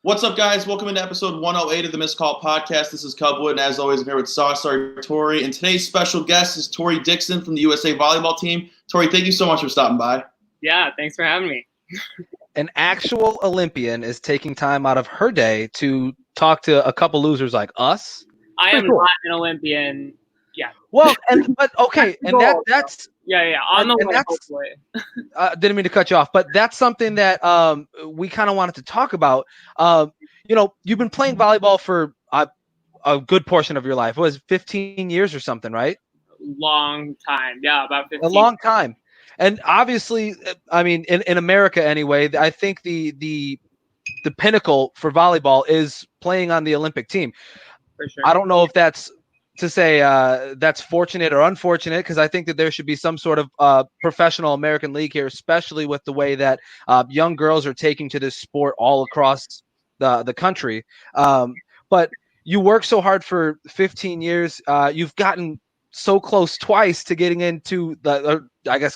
What's up, guys? Welcome into episode 108 of the Missed Call Podcast. This is Cubwood, and as always, I'm here with Saucer Tori. And today's special guest is Tori Dixon from the USA Volleyball team. Tori, thank you so much for stopping by. Yeah, thanks for having me. An actual Olympian is taking time out of her day to talk to a couple losers like us. I am not an Olympian. Yeah. Well, but okay, and that's on the way, hopefully. Didn't mean to cut you off, but that's something that we kind of wanted to talk about. You've been playing volleyball for a good portion of your life. It was 15 years or something, right? Long time. Yeah, about 15. A long time. And obviously, I mean, in America anyway, I think the pinnacle for volleyball is playing on the Olympic team. For sure. I don't know if that's to say that's fortunate or unfortunate, because I think that there should be some sort of professional American league here, especially with the way that young girls are taking to this sport all across the country. But you work so hard for 15 years. You've gotten so close twice to getting into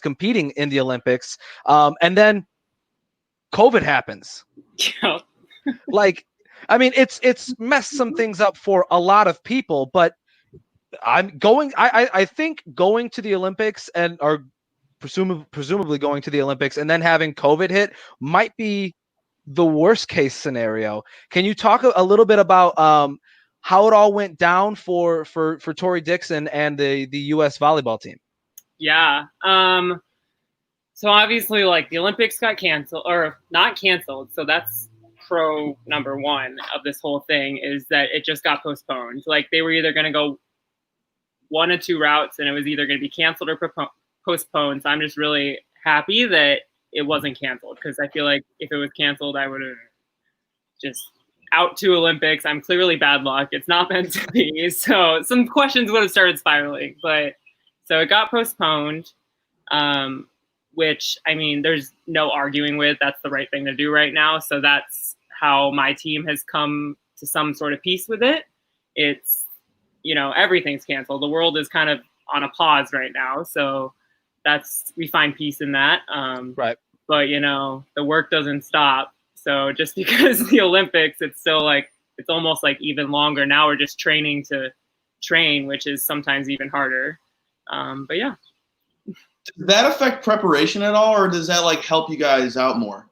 competing in the Olympics. And then COVID happens. Yeah. It's messed some things up for a lot of people, but I think going to the Olympics or presumably going to the Olympics and then having COVID hit might be the worst case scenario. Can you talk a little bit about how it all went down for Tori Dixon and the U.S. volleyball team? Yeah. So obviously, the Olympics got canceled, or not canceled. So that's pro number one of this whole thing, is that it just got postponed. They were either going to go one of two routes, and it was either going to be canceled or postponed. So I'm just really happy that it wasn't canceled, because I feel like if it was canceled, I would have just out to Olympics. I'm clearly bad luck. It's not meant to be. So some questions would have started spiraling. But so it got postponed, which, I mean, there's no arguing with. That's the right thing to do right now. So that's how my team has come to some sort of peace with it. It's, everything's canceled. The world is kind of on a pause right now. So we find peace in that. Right. But, the work doesn't stop. So just because the Olympics, it's still it's almost even longer. Now we're just training to train, which is sometimes even harder. But yeah. Does that affect preparation at all, or does that help you guys out more,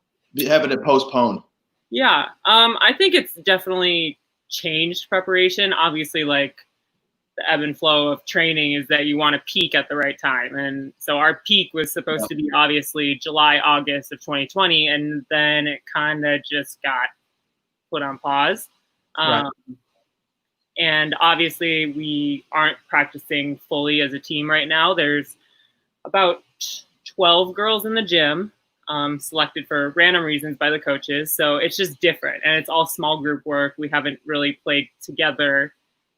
having it postponed? Yeah. I think it's definitely changed preparation. Obviously, the ebb and flow of training is that you want to peak at the right time. And so our peak was supposed to be obviously July, August of 2020. And then it kind of just got put on pause. Right. And obviously we aren't practicing fully as a team right now. There's about 12 girls in the gym, selected for random reasons by the coaches. So it's just different. And it's all small group work. We haven't really played together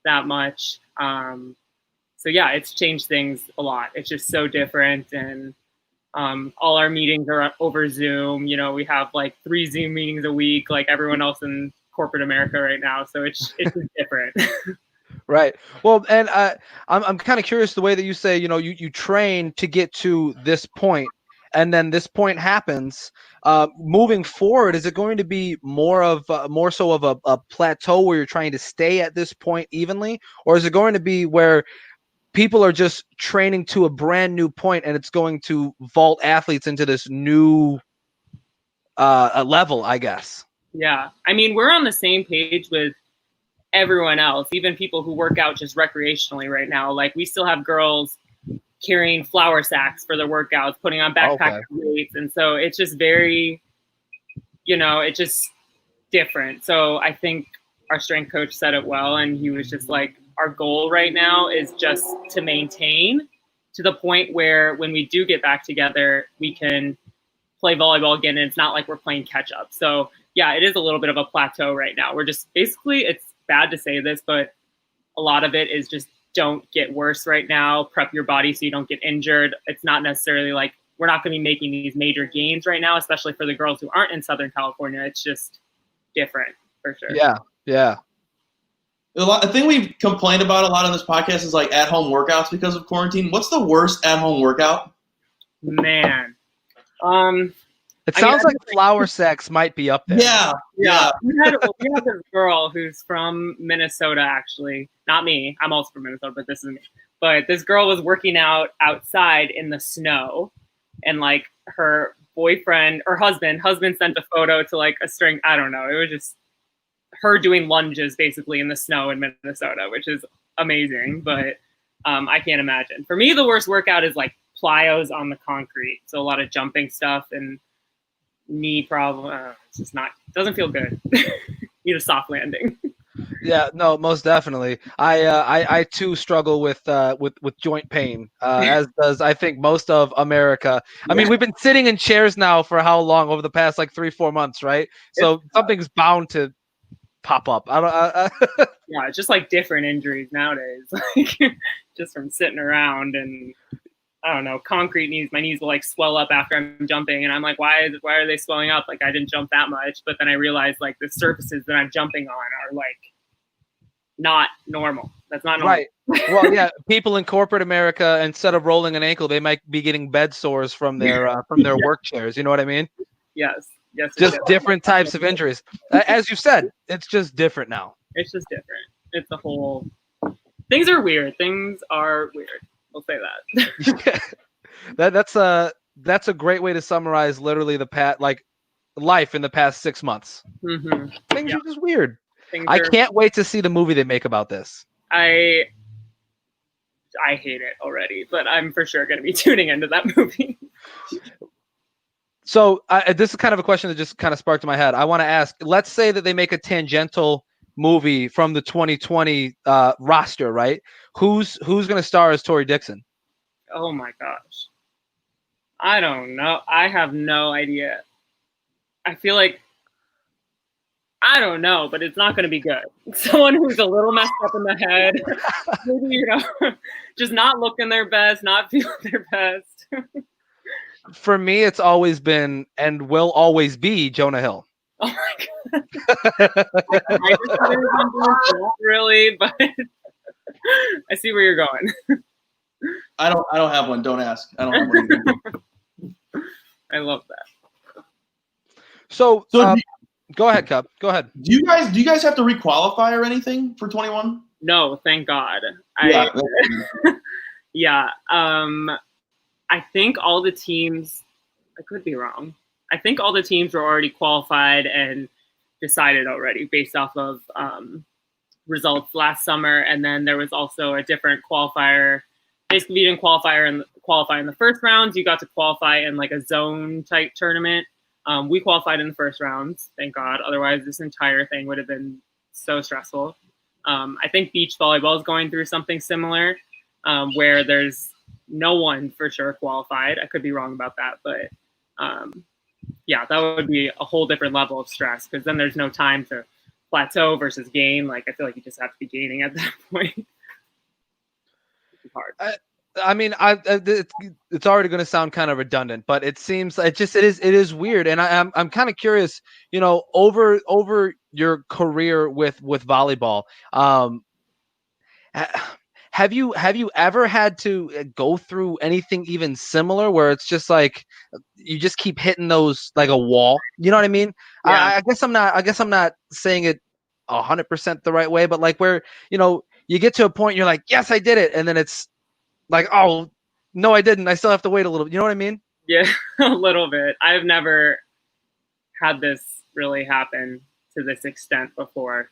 that much. So yeah, it's changed things a lot. It's just so different. And all our meetings are over Zoom. We have 3 Zoom meetings a week, like everyone else in corporate America right now. So it's just different. Right. Well, and I'm kind of curious the way that you say, you train to get to this point, and then this point happens. Moving forward, is it going to be more so of a plateau where you're trying to stay at this point evenly, or is it going to be where people are just training to a brand new point and it's going to vault athletes into this new level, I guess? Yeah. I mean, we're on the same page with everyone else, even people who work out just recreationally right now. We still have girls carrying flour sacks for their workouts, putting on backpack weights. And so it's just very, it's just different. So I think our strength coach said it well. And he was just our goal right now is just to maintain to the point where when we do get back together, we can play volleyball again. And it's not like we're playing catch up. So yeah, it is a little bit of a plateau right now. We're just basically, it's bad to say this, but a lot of it is just don't get worse right now. Prep your body so you don't get injured. It's not necessarily we're not going to be making these major gains right now, especially for the girls who aren't in Southern California. It's just different for sure. Yeah. Yeah. The thing we've complained about a lot on this podcast is at-home workouts because of quarantine. What's the worst at-home workout? Man. It sounds like flower sex might be up there. Yeah. We had this girl who's from Minnesota, actually. Not me. I'm also from Minnesota, but this is me. But this girl was working out outside in the snow, and like her boyfriend or husband sent a photo to like a string. I don't know. It was just her doing lunges basically in the snow in Minnesota, which is amazing. But I can't imagine. For me, the worst workout is like plyos on the concrete. So a lot of jumping stuff and knee problem. It's just doesn't feel good. Need a soft landing. Yeah, no, most definitely. I too struggle with joint pain, as does I think most of America. I mean, we've been sitting in chairs now for how long over the past like 3-4 months, right? So something's bound to pop up. Yeah, it's just like different injuries nowadays, like just from sitting around and. I don't know, concrete knees. My knees will like swell up after I'm jumping, and I'm like, why are they swelling up? Like I didn't jump that much, but then I realized like the surfaces that I'm jumping on are like not normal. That's not normal. Right. Well, yeah, people in corporate America, instead of rolling an ankle, they might be getting bed sores from their work chairs. You know what I mean? Yes. Just different types of injuries. As you said, it's just different now. It's just different. It's a whole. Things are weird. We'll say that. That's a great way to summarize literally life in the past 6 months. Mm-hmm. Things are just weird. I can't wait to see the movie they make about this. I hate it already, but I'm for sure going to be tuning into that movie. So this is kind of a question that just kind of sparked in my head. I want to ask, let's say that they make a tangential movie from the 2020 roster, right? Who's going to star as Tori Dixon? Oh my gosh. I don't know. I have no idea. I feel like I don't know, but it's not going to be good. Someone who's a little messed up in the head, maybe, just not looking their best, not feeling their best. For me, it's always been and will always be Jonah Hill. Oh my god! Not really, but I see where you're going. I don't have one. Don't ask. I don't have one either. I love that. So go ahead, Cub. Go ahead. Do you guys have to requalify or anything for 21? No, thank God. Yeah. I think all the teams. I could be wrong. I think all the teams were already qualified and decided already based off of results last summer, and then there was also a different qualifier. Basically, you didn't qualify in the first rounds. You got to qualify in like a zone type tournament. We qualified in the first rounds, thank God. Otherwise, this entire thing would have been so stressful. I think beach volleyball is going through something similar, where there's no one for sure qualified. I could be wrong about that, but yeah, that would be a whole different level of stress because then there's no time to plateau versus gain. Like I feel like you just have to be gaining at that point. It's hard. I mean, it's already going to sound kind of redundant, but it seems it is weird, and I'm kind of curious. Over your career with volleyball, have you ever had to go through anything even similar where it's just like you just keep hitting those like a wall? You know what I mean? Yeah. I guess I'm not saying it 100% the right way, but like where you get to a point you're like, yes, I did it, and then it's like, oh no, I didn't. I still have to wait a little. You know what I mean? Yeah, a little bit. I've never had this really happen to this extent before.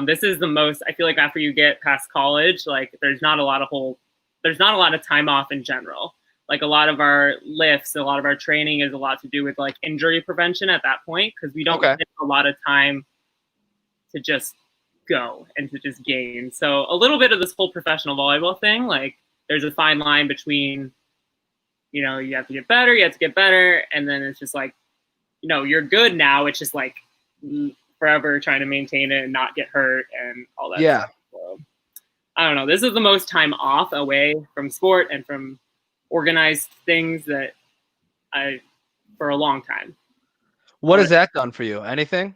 This is the most, I feel like after you get past college, like there's not a lot of time off in general. Like a lot of our lifts, a lot of our training is a lot to do with like injury prevention at that point, because we don't get a lot of time to just go and to just gain. So a little bit of this whole professional volleyball thing, like there's a fine line between, you have to get better, and then it's just like, you're good now. It's just like forever trying to maintain it and not get hurt and all that stuff. So, I don't know. This is the most time off away from sport and from organized things that for a long time. What has that done for you? Anything?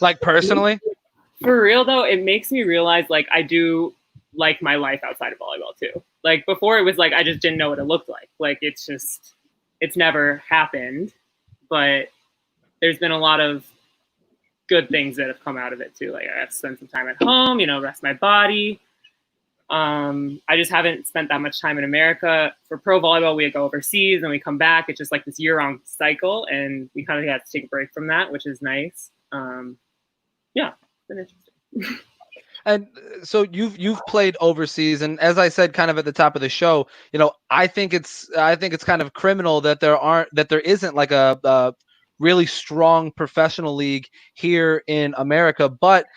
Like personally? For real though, it makes me realize like I do like my life outside of volleyball too. Like before it was like I just didn't know what it looked like. Like it's never happened. but there's been a lot of good things that have come out of it too. Like I have to spend some time at home, rest my body. I just haven't spent that much time in America. For pro volleyball, we go overseas and we come back. It's just like this year-round cycle, and we kind of had to take a break from that, which is nice. Yeah, it's been interesting. And so you've played overseas, and as I said, kind of at the top of the show, I think it's kind of criminal that there isn't like a really strong professional league here in America, but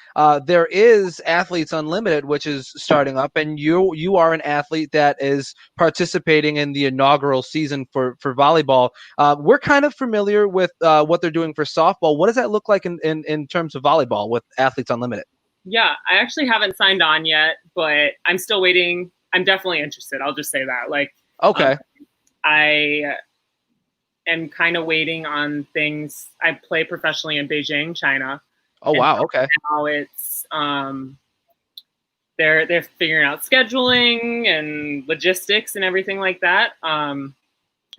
there is Athletes Unlimited, which is starting up, and you are an athlete that is participating in the inaugural season for volleyball. We're kind of familiar with what they're doing for softball. What does that look like in terms of volleyball with Athletes Unlimited? Yeah, I actually haven't signed on yet, but I'm still waiting. I'm definitely interested. I'll just say that. Okay. I am kind of waiting on things. I play professionally in Beijing, China. Oh, wow. Okay. Now it's they're figuring out scheduling and logistics and everything like that.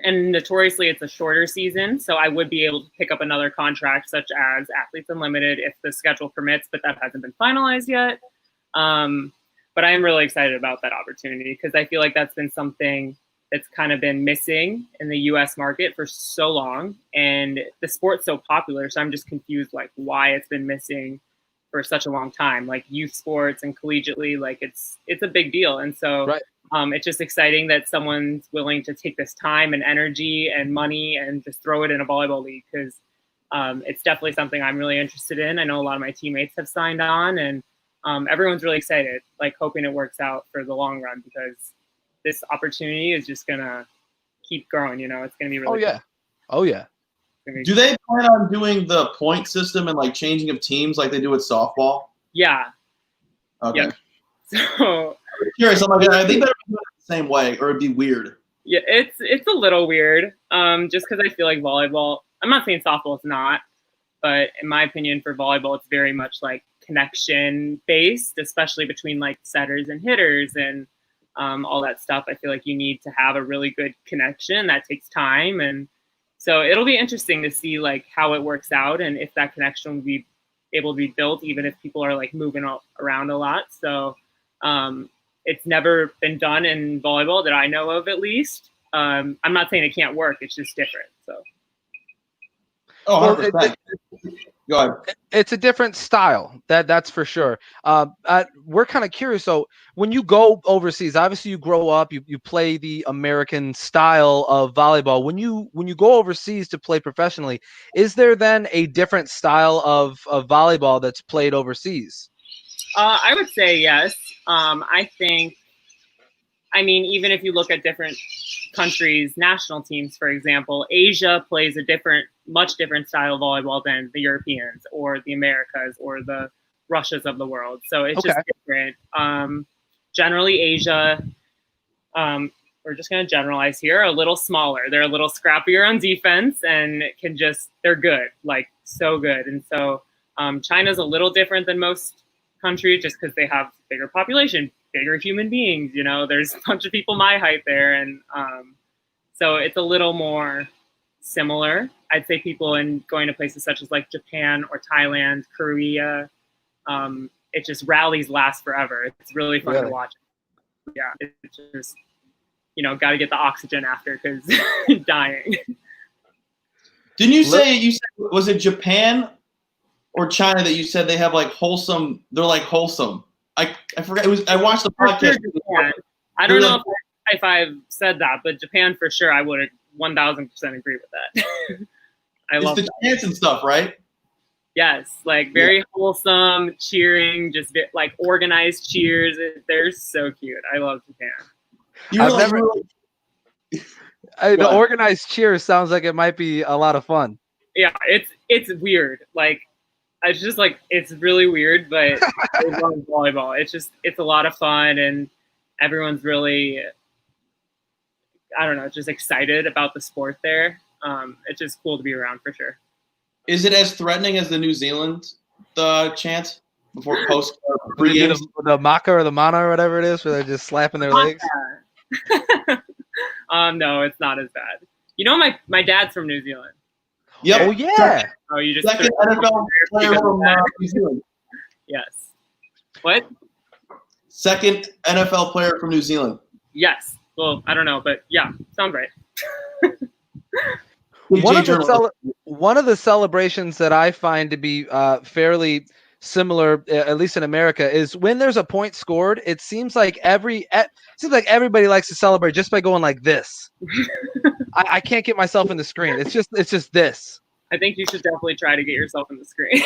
And notoriously, it's a shorter season, so I would be able to pick up another contract, such as Athletes Unlimited, if the schedule permits, but that hasn't been finalized yet. But I am really excited about that opportunity because I feel like that's been something that's kind of been missing in the U.S. market for so long, and the sport's so popular, so I'm just confused, why it's been missing for such a long time. Youth sports and collegiately, it's a big deal, and so. Right. It's just exciting that someone's willing to take this time and energy and money and just throw it in a volleyball league because it's definitely something I'm really interested in. I know a lot of my teammates have signed on, and everyone's really excited, hoping it works out for the long run because this opportunity is just going to keep growing. It's going to be really cool. Oh, yeah. Do they plan on doing the point system and changing of teams like they do with softball? Yeah. Okay. Yeah. So I'm curious. I'm like, they better do it the same way, or it'd be weird. Yeah, it's a little weird. Just because I feel like volleyball. I'm not saying softball is not, but in my opinion, for volleyball, it's very much connection based, especially between setters and hitters and all that stuff. I feel like you need to have a really good connection. That takes time, and so it'll be interesting to see how it works out and if that connection will be able to be built, even if people are moving around a lot. So. It's never been done in volleyball that I know of, at least. I'm not saying it can't work. It's just different. So. Oh, 100%. Go ahead. It's a different style. That's for sure. We're kind of curious. So when you go overseas, obviously you grow up, you play the American style of volleyball. When you go overseas to play professionally, is there then a different style of volleyball that's played overseas? I would say yes. Even if you look at different countries' national teams, for example, Asia plays a much different style of volleyball than the Europeans or the Americas or the Russias of the world. So it's just different. Generally, Asia, we're just going to generalize here, a little smaller. They're a little scrappier on defense and they're good, so good. And so China's a little different than most countries just because they have bigger population, bigger human beings. There's a bunch of people my height there, and so it's a little more similar. I'd say people going to places such as Japan or Thailand, Korea, it just rallies last forever. It's really fun to watch. Yeah, it's just got to get the oxygen after because dying. Didn't you say was it Japan or China that you said they have wholesome? They're wholesome. I forgot. I watched the podcast. I don't know if I've said that, but Japan for sure. I would 1,000% agree with that. I love the chants and stuff, right? Yes, very wholesome, cheering, just organized cheers. They're so cute. I love Japan. The organized cheers sounds like it might be a lot of fun. Yeah, it's weird. It's just it's really weird, but I love volleyball. It's a lot of fun, and everyone's really, I don't know, just excited about the sport there. It's just cool to be around for sure. Is it as threatening as the New Zealand chant before post the Maka or the Mana or whatever it is, where they're just slapping their legs? No, it's not as bad. My dad's from New Zealand. Yep. Oh yeah. Oh, you just Second NFL player from New Zealand. Yes. What? Second NFL player from New Zealand. Yes. Well, I don't know, but yeah, sounds right. One of the celebrations that I find to be fairly similar, at least in America, is when there's a point scored. It seems like everybody likes to celebrate just by going like this. I can't get myself in the screen. It's just this. I think you should definitely try to get yourself in the screen.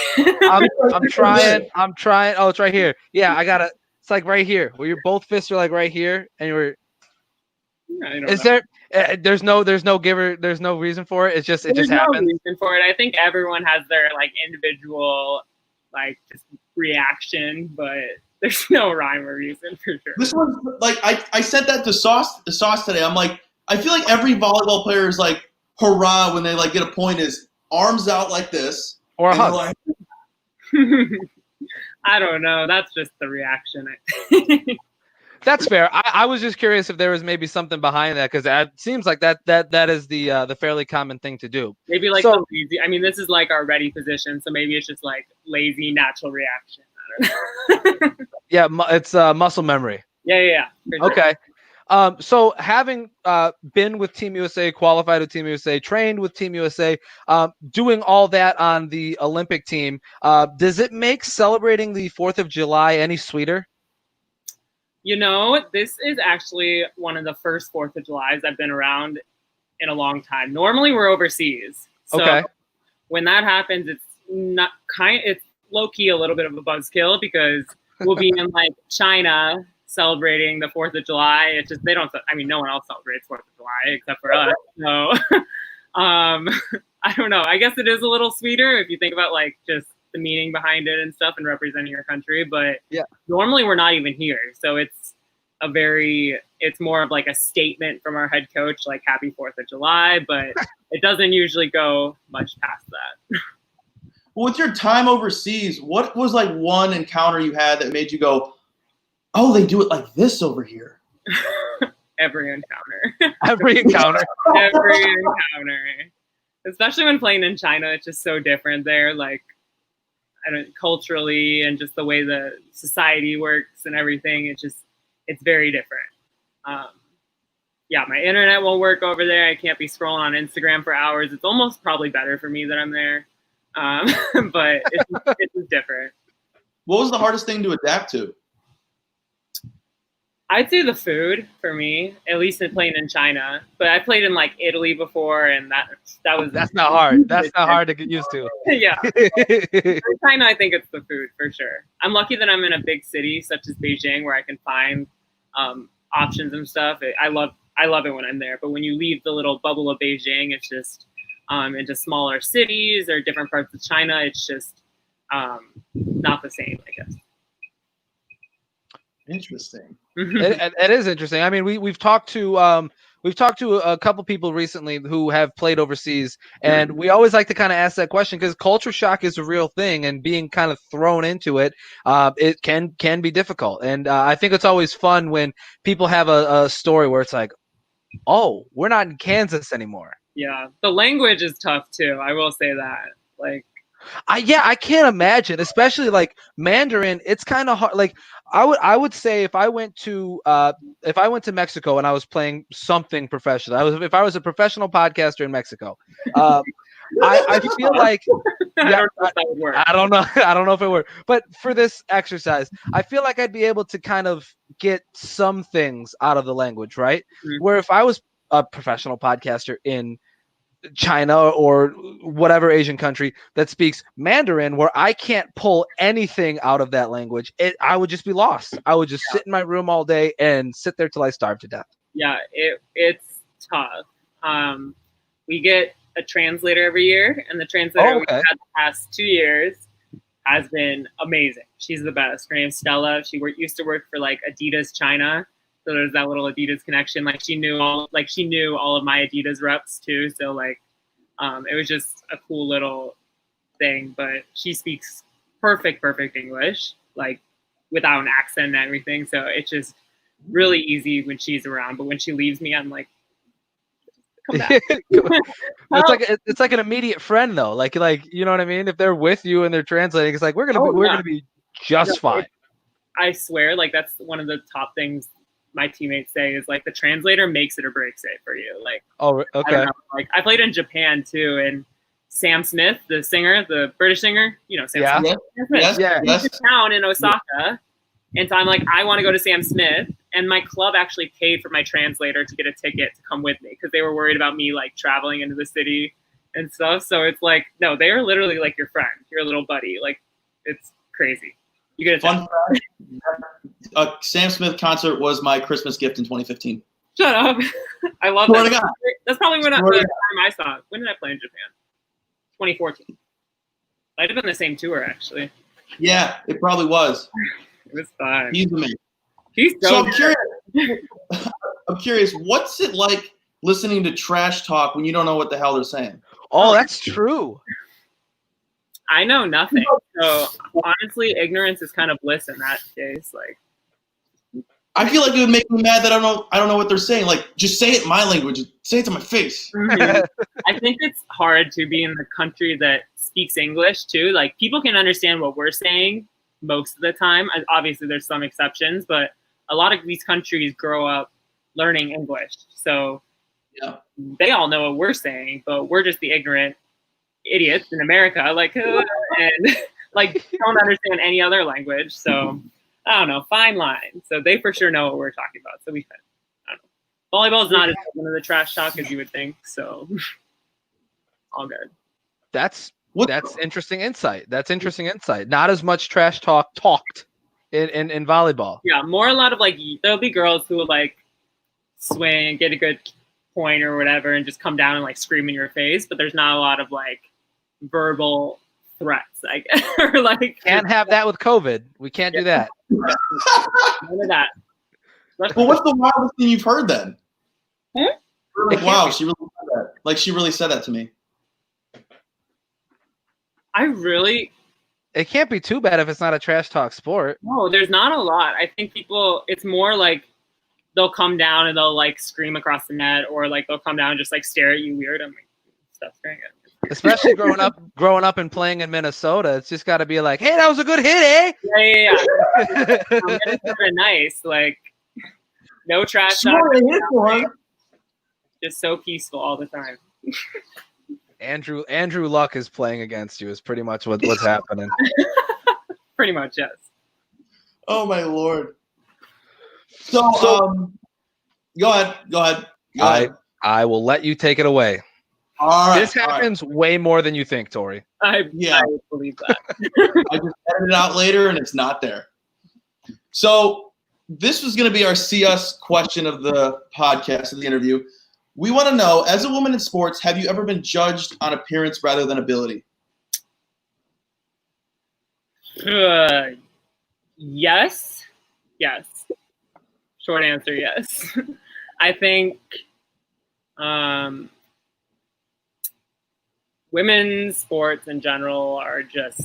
I'm trying. Oh, it's right here. Yeah, I gotta. It's like right here, where your both fists are like right here, and you're. There's no reason for it. It just happens. No reason for it. I think everyone has their like individual like just reaction, but there's no rhyme or reason for sure. This one's like I said that to Sauce today. I'm like, I feel like every volleyball player is like hurrah when they like get a point, is arms out like this. Or a hug. Like, I don't know. That's just the reaction. That's fair. I was just curious if there was maybe something behind that, because it seems like that is the fairly common thing to do. Maybe like the lazy. I mean, this is like our ready position, so maybe it's just like lazy natural reaction. I don't know. Yeah, it's muscle memory. Yeah. Sure. Okay. So having been with Team USA, qualified with Team USA, trained with Team USA, doing all that on the Olympic team, does it make celebrating the 4th of July any sweeter? You know, this is actually one of the first 4th of Julys I've been around in a long time. Normally we're overseas. So okay. When that happens, it's low key a little bit of a buzzkill, because we'll be in like China celebrating the 4th of July. It's just, no one else celebrates 4th of July except for us. So I don't know. I guess it is a little sweeter if you think about like just the meaning behind it and stuff and representing your country, but yeah, normally we're not even here, so it's more of like a statement from our head coach, like happy 4th of July, but it doesn't usually go much past that. Well, with your time overseas, what was like one encounter you had that made you go, oh, they do it like this over here? Every encounter. Every encounter. Especially when playing in China, it's just so different there. Like, culturally and just the way the society works and everything, it's very different. My internet won't work over there. I can't be scrolling on Instagram for hours. It's almost probably better for me that I'm there, but it's different. What was the hardest thing to adapt to? I'd say the food for me, at least in playing in China. But I played in like Italy before, and that's not hard. That's not hard to get used to. Yeah. In China, I think it's the food for sure. I'm lucky that I'm in a big city such as Beijing, where I can find options and stuff. I love it when I'm there. But when you leave the little bubble of Beijing, it's just into smaller cities or different parts of China, it's just not the same, I guess. Interesting. It is interesting. I mean, we've talked to a couple people recently who have played overseas, and we always like to kind of ask that question, because culture shock is a real thing, and being kind of thrown into it, it can be difficult. And I think it's always fun when people have a story where it's like, oh, we're not in Kansas anymore. Yeah, the language is tough too. I will say that. Like, I can't imagine, especially like Mandarin. It's kind of hard. Like I would say if I went to Mexico and I was playing something professional, if I was a professional podcaster in Mexico, I feel like I don't know if it would, but for this exercise, I feel like I'd be able to kind of get some things out of the language, right? Mm-hmm. Where if I was a professional podcaster in China or whatever Asian country that speaks Mandarin, where I can't pull anything out of that language, I would just be lost. I would just sit in my room all day and sit there till I starve to death. Yeah, it's tough. We get a translator every year, and the translator we've had the past 2 years has been amazing. She's the best. Her name's Stella. She used to work for like Adidas China. So there's that little Adidas connection. Like she knew all of my Adidas reps too. So like, it was just a cool little thing. But she speaks perfect English, like without an accent and everything. So it's just really easy when she's around. But when she leaves me, I'm like, come back. It's like an immediate friend though. Like you know what I mean? If they're with you and they're translating, it's like we're gonna be just fine. I swear, like that's one of the top things my teammates say is like the translator makes it or breaks it for you. Like, oh, okay. I don't know, like I played in Japan too, and Sam Smith, the singer, the British singer, you know, Sam Smith. Yes. He's in town in Osaka, and so I'm like, I want to go to Sam Smith, and my club actually paid for my translator to get a ticket to come with me because they were worried about me like traveling into the city and stuff. So it's like, no, they are literally like your friend, your little buddy. Like, it's crazy. You get a fun fact. A Sam Smith concert was my Christmas gift in 2015. Shut up. I love that. That's probably the time I saw it. When did I play in Japan? 2014. Might have been the same tour, actually. Yeah, it probably was. It was fun. He's amazing. He's so I'm curious, what's it like listening to trash talk when you don't know what the hell they're saying? Oh, that's true. I know nothing. So honestly, ignorance is kind of bliss in that case. Like, I feel like it would make me mad that I don't know what they're saying. Like, just say it in my language. Say it to my face. I think it's hard to be in the country that speaks English too. Like, people can understand what we're saying most of the time. Obviously, there's some exceptions, but a lot of these countries grow up learning English. So they all know what we're saying, but we're just the ignorant idiots in America, like, and like don't understand any other language. So I don't know, fine line. So they for sure know what we're talking about. So I don't know. Volleyball is not as one of the trash talk as you would think. So all good. That's interesting insight. Not as much trash talk talked in volleyball. Yeah, more a lot of like there'll be girls who will like swing, get a good point or whatever, and just come down and like scream in your face. But there's not a lot of like verbal threats, I guess. Or like can't have that with COVID. We can't do that. None of that. Well, what's the wildest thing you've heard then? Like, wow, she really said that. Like, she really said that to me. It can't be too bad if it's not a trash talk sport. No, there's not a lot. I think it's more like they'll come down and they'll like scream across the net, or like they'll come down and just like stare at you weird. I'm like, stop staring at me. Especially growing up and playing in Minnesota, it's just got to be like, hey, that was a good hit, eh? Yeah. Minnesota nice, like no trash talk. Just so peaceful all the time. Andrew Luck is playing against you is pretty much what's happening. Pretty much, yes. Oh my Lord. So go ahead. I will let you take it away. All right. This happens way more than you think, Tori. I believe that. I just edit it out later and it's not there. So this was going to be our See Us question of the podcast, of the interview. We want to know, as a woman in sports, have you ever been judged on appearance rather than ability? Yes. Short answer, yes. I think women's sports in general are just,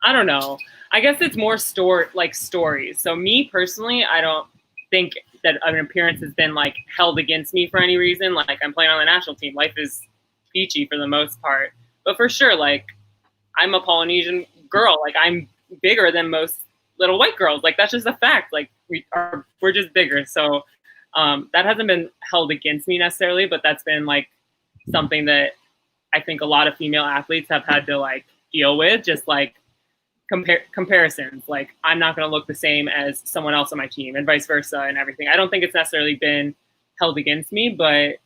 I don't know. I guess it's more stories. So me personally, I don't think that an appearance has been like held against me for any reason. Like, I'm playing on the national team. Life is peachy for the most part. But for sure, like, I'm a Polynesian girl. Like, I'm bigger than most little white girls. Like, that's just a fact. Like, we're just bigger. So that hasn't been held against me necessarily, but that's been like something that I think a lot of female athletes have had to like deal with, just like comparisons. Like, I'm not going to look the same as someone else on my team and vice versa and everything. I don't think it's necessarily been held against me, but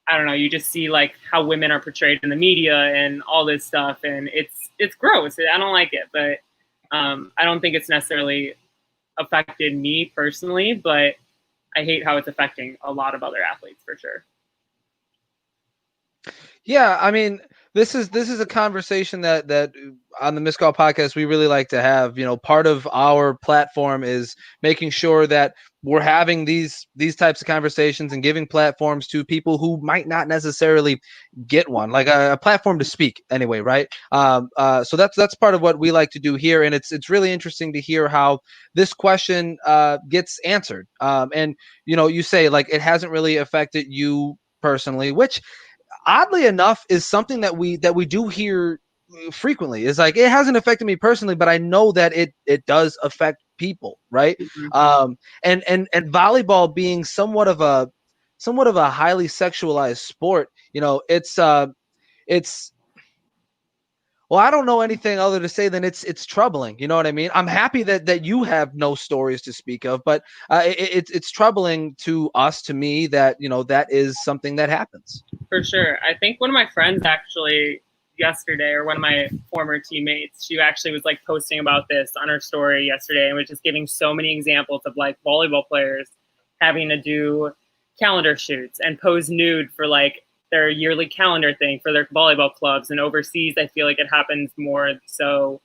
I don't know. You just see like how women are portrayed in the media and all this stuff. And it's gross. I don't like it, but I don't think it's necessarily affected me personally, but I hate how it's affecting a lot of other athletes for sure. Yeah, I mean, this is a conversation that on the Missed Call podcast, we really like to have, part of our platform is making sure that we're having these types of conversations and giving platforms to people who might not necessarily get one, like a platform to speak anyway, right? So that's part of what we like to do here, and it's really interesting to hear how this question gets answered. And you say like it hasn't really affected you personally, which oddly enough is something that we do hear frequently. Is like it hasn't affected me personally, but I know that it does affect people, right? And volleyball being somewhat of a highly sexualized sport, it's well, I don't know anything other to say than it's troubling. You know what I mean? I'm happy that you have no stories to speak of, but it's troubling to us, to me, that that is something that happens. For sure. I think one of my friends actually yesterday, or one of my former teammates, she actually was like posting about this on her story yesterday and was just giving so many examples of like volleyball players having to do calendar shoots and pose nude for like their yearly calendar thing for their volleyball clubs. And overseas, I feel like it happens more so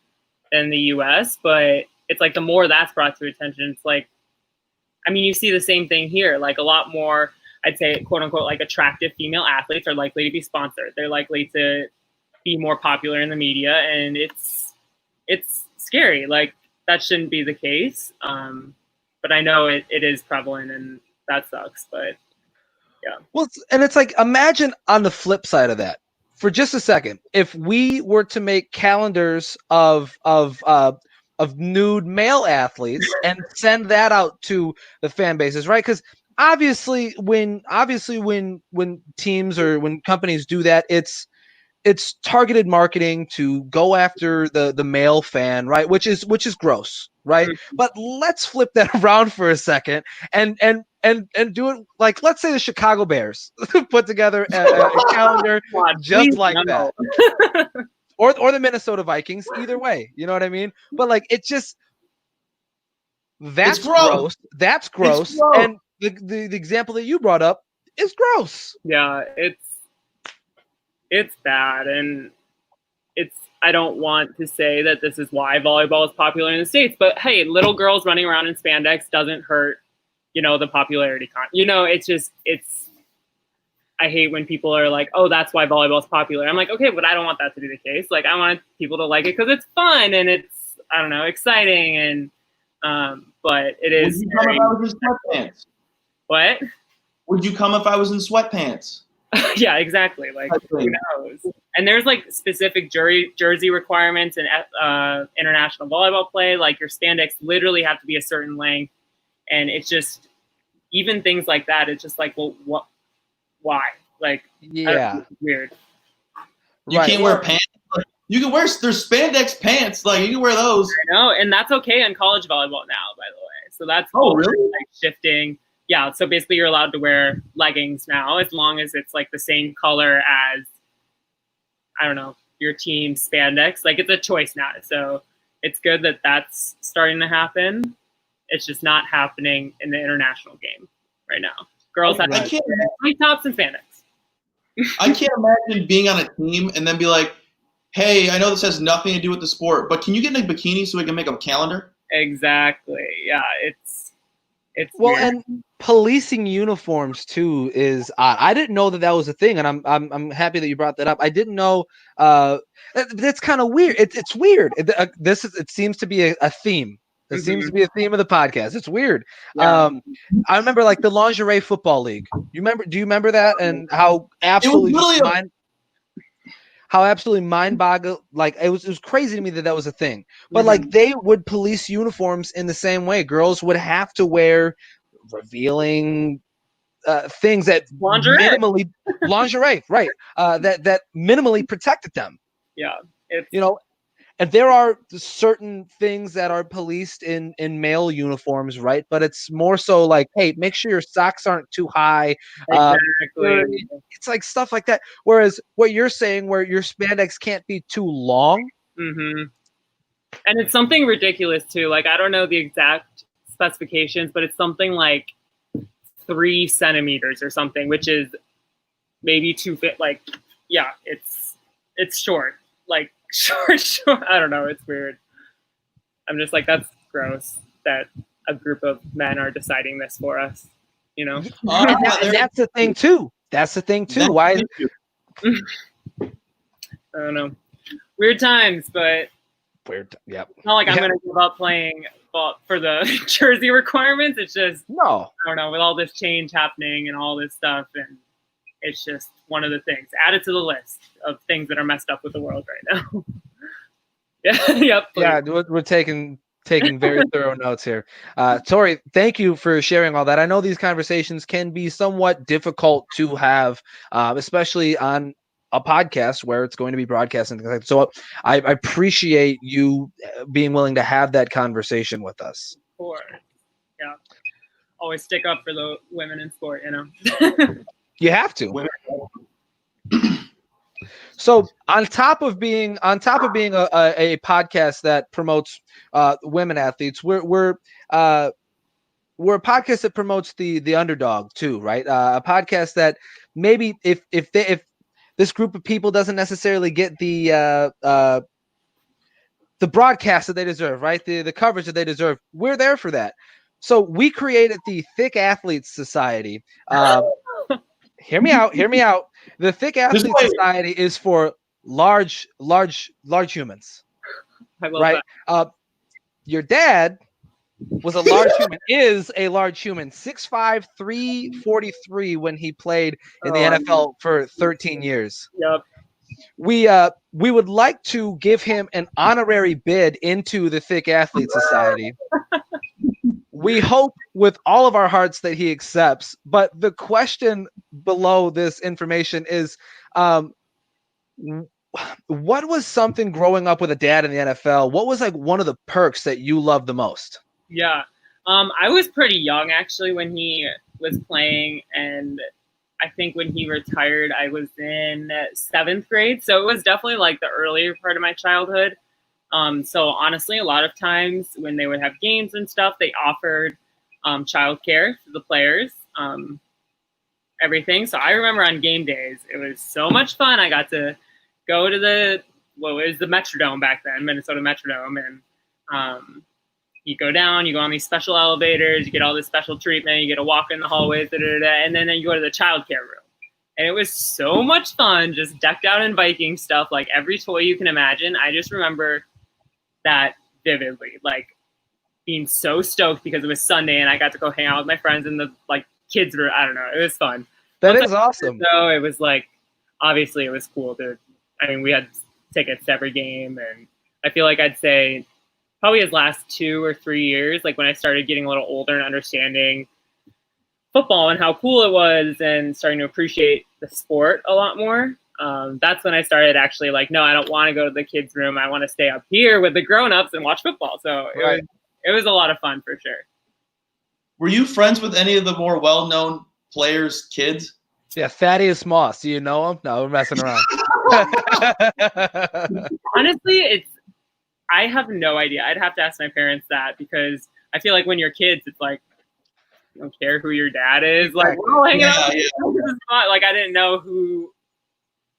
than the US, but it's like the more that's brought to attention, it's like, I mean, you see the same thing here, like a lot more, I'd say, quote unquote, like attractive female athletes are likely to be sponsored. They're likely to be more popular in the media, and it's scary. Like that shouldn't be the case. But I know it is prevalent, and that sucks. But yeah. Well, and it's like, imagine on the flip side of that for just a second, if we were to make calendars of nude male athletes and send that out to the fan bases, right? Because obviously when teams or when companies do that, it's targeted marketing to go after the male fan, right? Which is gross, right? Mm-hmm. But let's flip that around for a second and do it like, let's say the Chicago Bears put together a calendar just like that. Or the Minnesota Vikings, either way, you know what I mean? But like, it's just, that's gross. That's gross. And the example that you brought up is gross. Yeah, it's bad, and I don't want to say that this is why volleyball is popular in the States, but hey, little girls running around in spandex doesn't hurt, the popularity I hate when people are like, oh, that's why volleyball is popular. I'm like, okay, but I don't want that to be the case. Like, I want people to like it because it's fun and it's, I don't know, exciting, and but it is. Would you come if I was in sweatpants? What? Would you come if I was in sweatpants? Yeah, exactly. Like, who knows? And there's like specific jersey requirements in international volleyball play. Like your spandex literally have to be a certain length, and it's just even things like that. It's just like, well, what? Why? Like, yeah, weird. You can't wear pants. Like, you can wear there's spandex pants. Like you can wear those. I know, and that's okay in college volleyball now, by the way. So that's really like shifting. Yeah, so basically you're allowed to wear leggings now as long as it's like the same color as, I don't know, your team spandex. Like it's a choice now. So it's good that that's starting to happen. It's just not happening in the international game right now. Girls have white tops and spandex. I can't imagine being on a team and then be like, hey, I know this has nothing to do with the sport, but can you get in a bikini so we can make a calendar? Exactly. Yeah, it's well, weird. And policing uniforms too is odd. I didn't know that was a thing, and I'm happy that you brought that up. I didn't know. That's kind of weird. It's weird. It seems to be a theme. It seems to be a theme of the podcast. It's weird. Yeah. I remember like the lingerie football league. Do you remember that, and how absolutely mind-boggling, like it was crazy to me that was a thing. But like they would police uniforms in the same way. Girls would have to wear revealing things that lingerie, right? That minimally protected them. Yeah, and there are certain things that are policed in male uniforms, right? But it's more so like, hey, make sure your socks aren't too high. Exactly. It's like stuff like that. Whereas what you're saying, where your spandex can't be too long. Mm-hmm. And it's something ridiculous too. Like, I don't know the exact specifications, but it's something like 3 centimeters or something, which is maybe 2 feet. Like, yeah, it's short. Like, Sure. I don't know. It's weird. I'm just like, that's gross that a group of men are deciding this for us, you know? And that's the thing too. That's the thing too. Why? I don't know. Weird times, but Weird. Yep. it's not like I'm going to give up playing for the jersey requirements. It's just, no. I don't know, with all this change happening and all this stuff, and it's just one of the things. Add it to the list of things that are messed up with the world right now. Yeah. Yep. Please. Yeah, we're taking very thorough notes here. Tori, thank you for sharing all that. I know these conversations can be somewhat difficult to have, especially on a podcast where it's going to be broadcast and things like that. So I appreciate you being willing to have that conversation with us. Of course. Yeah. Always stick up for the women in sport, you know. You have to. So on top of being a podcast that promotes women athletes, we're a podcast that promotes the underdog too, right? A podcast that maybe if this group of people doesn't necessarily get the broadcast that they deserve, right? The coverage that they deserve, we're there for that. So we created the Thick Athletes Society. Hear me out. The Thick Athletes Society is for large humans. I love right? that. Your dad was a large human, is a large human, 6'5", 343 when he played in the NFL for 13 years. Yep. We would like to give him an honorary bid into the Thick Athlete Society. We hope with all of our hearts that he accepts. But the question below this information is, what was something growing up with a dad in the NFL? What was like one of the perks that you loved the most? Yeah. I was pretty young actually when he was playing, and I think when he retired, I was in 7th grade. So it was definitely like the earlier part of my childhood. So honestly, a lot of times when they would have games and stuff, they offered childcare to the players, everything. So I remember on game days, it was so much fun. I got to go to it was the Metrodome back then, Minnesota Metrodome, and you go down, you go on these special elevators, you get all this special treatment, you get to walk in the hallways, and then you go to the childcare room. And it was so much fun, just decked out in Viking stuff, like every toy you can imagine. I just remember that vividly, like being so stoked because it was Sunday and I got to go hang out with my friends in the like kids room. I don't know, it was fun. That is awesome. So it was like, obviously it was cool we had tickets to every game, and I feel like I'd say probably his last 2 or 3 years, like when I started getting a little older and understanding football and how cool it was and starting to appreciate the sport a lot more. That's when I started actually like, no, I don't want to go to the kids' room. I want to stay up here with the grown-ups and watch football. So it was a lot of fun for sure. Were you friends with any of the more well-known players' kids? Yeah, Thaddeus Moss. Do you know him? No, we're messing around. Honestly, I have no idea. I'd have to ask my parents that, because I feel like when you're kids, it's like, you don't care who your dad is. Like, we're all hanging out. Yeah. Like, I didn't know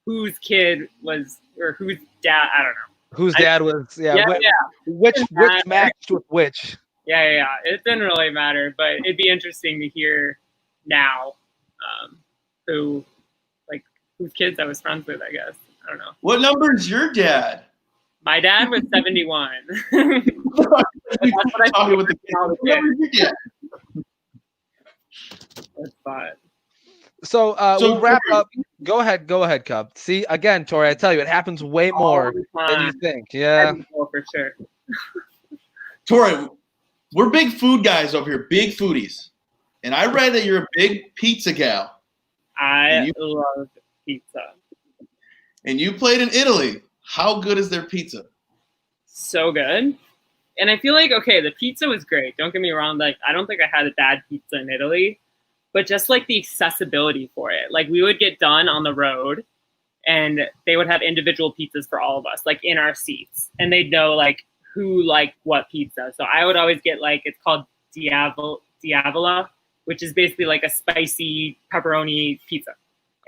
whose kid was, or whose dad, I don't know. Whose dad was, which matched with which. Yeah. It didn't really matter, but it'd be interesting to hear now whose kids I was friends with, I guess. I don't know. What number is your dad? My dad was 71. That's what I talking with the kids. That's fine. So we'll wrap up. Go ahead, Cub. See, again, Tori, I tell you, it happens way more than you think. Yeah. For sure. Tori, we're big food guys over here, big foodies. And I read that you're a big pizza gal. I love pizza. And you played in Italy. How good is their pizza? So good. And I feel like, okay, the pizza was great. Don't get me wrong. Like, I don't think I had a bad pizza in Italy, but just like the accessibility for it. Like, we would get done on the road and they would have individual pizzas for all of us, like in our seats. And they'd know like who liked what pizza. So I would always get like, it's called Diavola, which is basically like a spicy pepperoni pizza.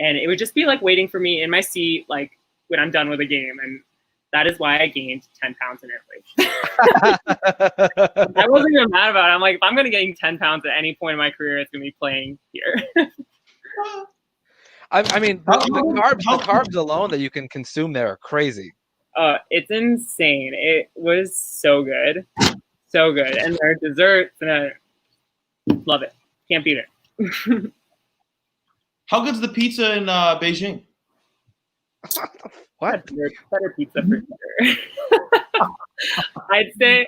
And it would just be like waiting for me in my seat, like when I'm done with a game. And That is why I gained 10 pounds in Italy. I wasn't even mad about it. I'm like, if I'm going to gain 10 pounds at any point in my career, it's going to be playing here. I mean, the carbs alone that you can consume there are crazy. It's insane. It was so good. So good. And their desserts, and love it. Can't beat it. How good's the pizza in Beijing? What? Better pizza for sure. I'd say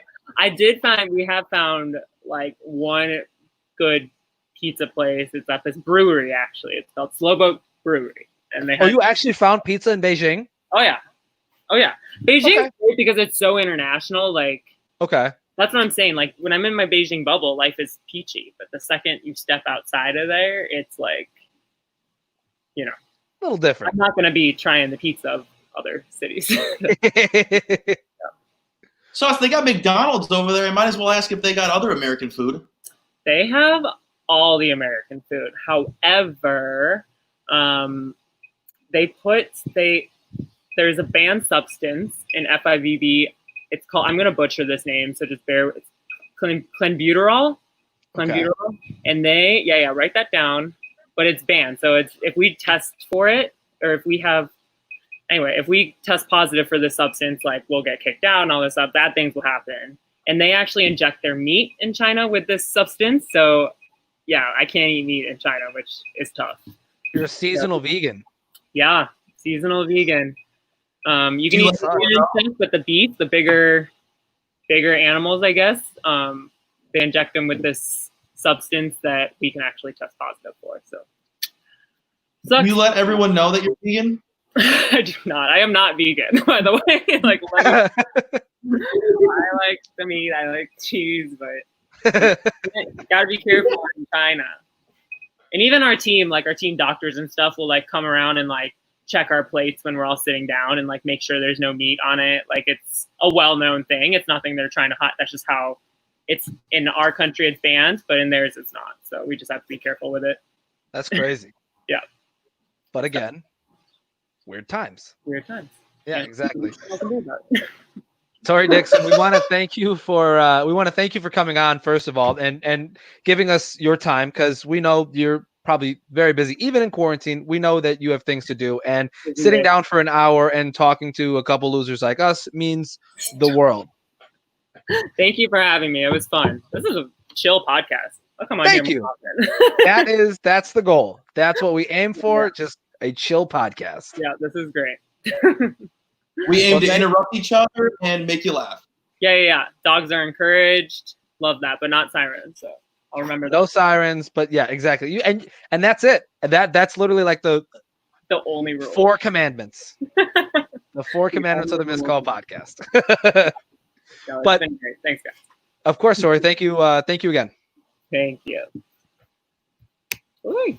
we have found like one good pizza place. It's at this brewery, actually. It's called Slow Boat Brewery. And they you actually found pizza in Beijing? Oh yeah. Beijing's great because it's so international. Like, okay. That's what I'm saying. Like, when I'm in my Beijing bubble, life is peachy. But the second you step outside of there, it's like, a little different. I'm not going to be trying the pizza of other cities. So if they got McDonald's over there, I might as well ask if they got other American food. They have all the American food. However, there's a banned substance in FIVB. It's called, I'm going to butcher this name, so just bear with it. Clenbuterol. Okay. And write that down. But it's banned. So if we test for it, or if we test positive for this substance, like, we'll get kicked out and all this stuff. Bad things will happen. And they actually inject their meat in China with this substance. So yeah, I can't eat meat in China, which is tough. You're a seasonal vegan. Yeah, seasonal vegan. You can eat insects, but the beef, the bigger animals, I guess, they inject them with this substance that we can actually test positive for. So, do you let everyone know that you're vegan? I do not. I am not vegan, by the way. Like, I like the meat. I like cheese, but gotta be careful in China. And even our team doctors and stuff will like come around and like check our plates when we're all sitting down and like make sure there's no meat on it. Like, it's a well-known thing. It's nothing they're trying to hide. That's just how it's in our country. It's banned, but in theirs it's not. So we just have to be careful with it. That's crazy. Yeah. But again, weird times. Weird times. Yeah, exactly. Tori Dixon, we want to thank you for coming on, first of all, and giving us your time, because we know you're probably very busy, even in quarantine. We know that you have things to do, and sitting down for an hour and talking to a couple losers like us means the world. Thank you for having me. It was fun. This is a chill podcast. I'll come on Thank you. That's the goal. That's what we aim for. Yeah. Just a chill podcast. Yeah, this is great. We aim to interrupt each other and make you laugh. Yeah. Dogs are encouraged. Love that, but not sirens. So I'll remember that. No sirens, but yeah, exactly. And that's it. That's literally like the only rule. 4 commandments. The 4 commandments of the Missed Call podcast. No, it's been great. Thanks, guys. Of course, Tori. Thank you. Thank you again. Thank you. Ooh.